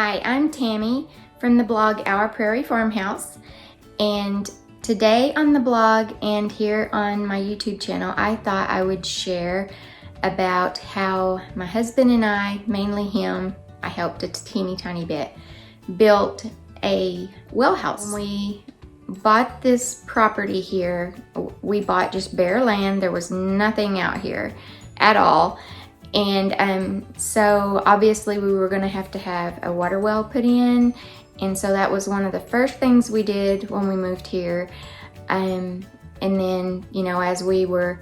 Hi, I'm Tammy from the blog Our Prairie Farmhouse, and today on the blog and here on my YouTube channel I thought I would share about how my husband and I, mainly him, I helped a teeny tiny bit, built a well house. When we bought this property here, we bought just bare land. There was nothing out here at all. And so obviously we were gonna have to have a water well put in. And so that was one of the first things we did when we moved here. And then, you know, as we were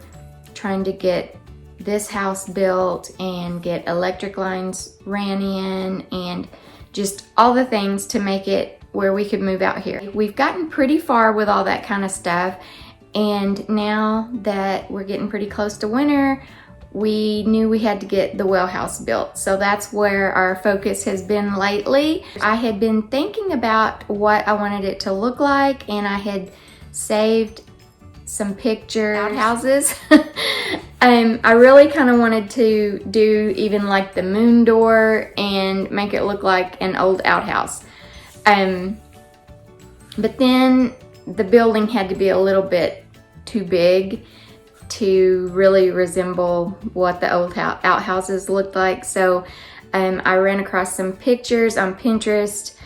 trying to get this house built and get electric lines ran in and just all the things to make it where we could move out here. We've gotten pretty far with all that kind of stuff. And now that we're getting pretty close to winter, we knew we had to get the well house built. So that's where our focus has been lately. I had been thinking about what I wanted it to look like, and I had saved some picture outhouses. I really kind of wanted to do even like the moon door and make it look like an old outhouse. But then the building had to be a little bit too big to really resemble what the old outhouses looked like. So I ran across some pictures on Pinterest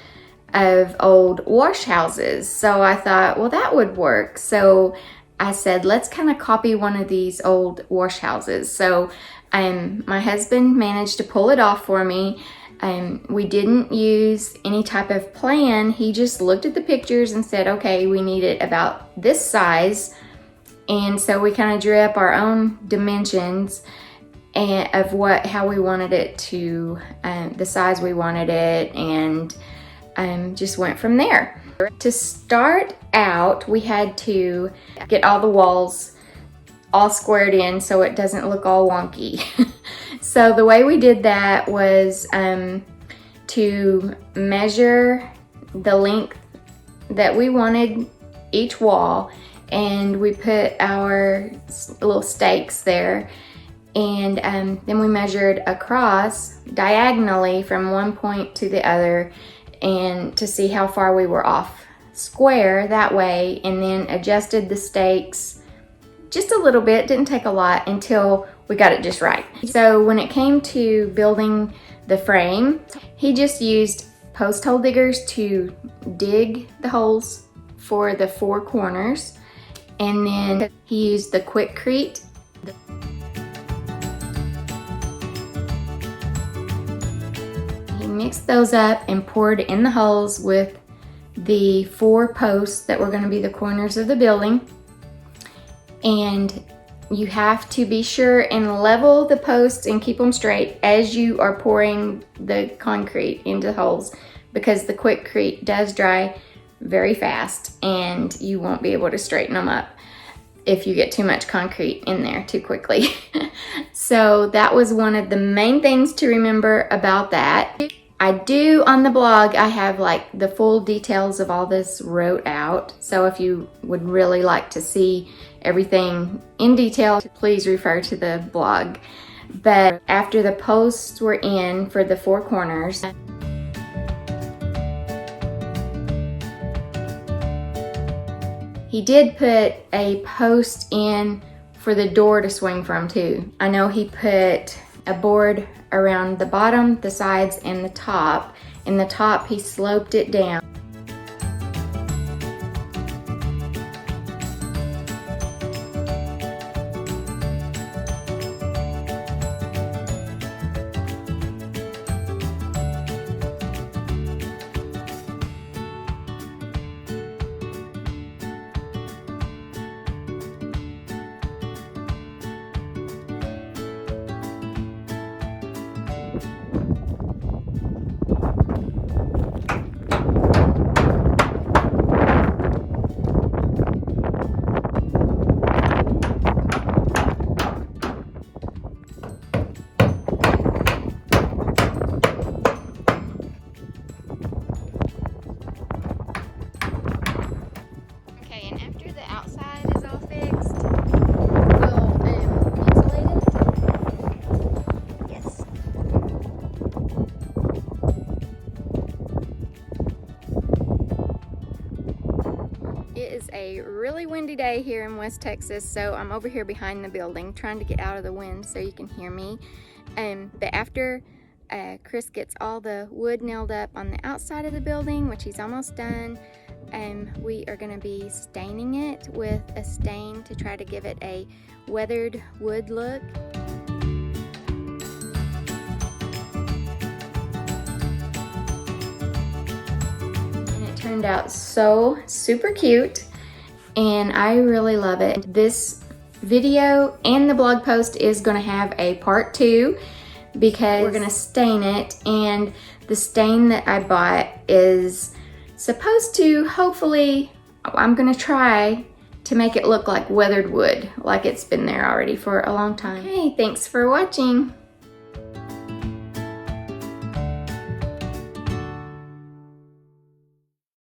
of old wash houses. So I thought, well, that would work. So I said, let's kind of copy one of these old wash houses. So my husband managed to pull it off for me. We didn't use any type of plan. He just looked at the pictures and said, okay, we need it about this size. And so we kind of drew up our own dimensions and of how we wanted it to, the size we wanted it, and just went from there. To start out, we had to get all the walls all squared in so it doesn't look all wonky. So the way we did that was to measure the length that we wanted each wall, and we put our little stakes there, and then we measured across diagonally from one point to the other, and to see how far we were off square that way, and then adjusted the stakes just a little bit, didn't take a lot, until we got it just right. So when it came to building the frame, he just used post hole diggers to dig the holes for the four corners, and then he used the Quikrete. He mixed those up and poured in the holes with the four posts that were going to be the corners of the building. And you have to be sure and level the posts and keep them straight as you are pouring the concrete into the holes, because the Quikrete does dry very fast and you won't be able to straighten them up if you get too much concrete in there too quickly. So that was one of the main things to remember about that. I do, on the blog, I have like the full details of all this wrote out. So if you would really like to see everything in detail, please refer to the blog. But after the posts were in for the four corners, he did put a post in for the door to swing from too. I know he put a board around the bottom, the sides, and the top. In the top, he sloped it down. day here in West Texas, so I'm over here behind the building trying to get out of the wind so you can hear me. But after Chris gets all the wood nailed up on the outside of the building, which he's almost done, we are going to be staining it with a stain to try to give it a weathered wood look. And it turned out so super cute, and I really love it. This video and the blog post is going to have a part 2 because we're going to stain it, and the stain that I bought is supposed to, hopefully, I'm going to try to make it look like weathered wood, like it's been there already for a long time. Hey, thanks for watching.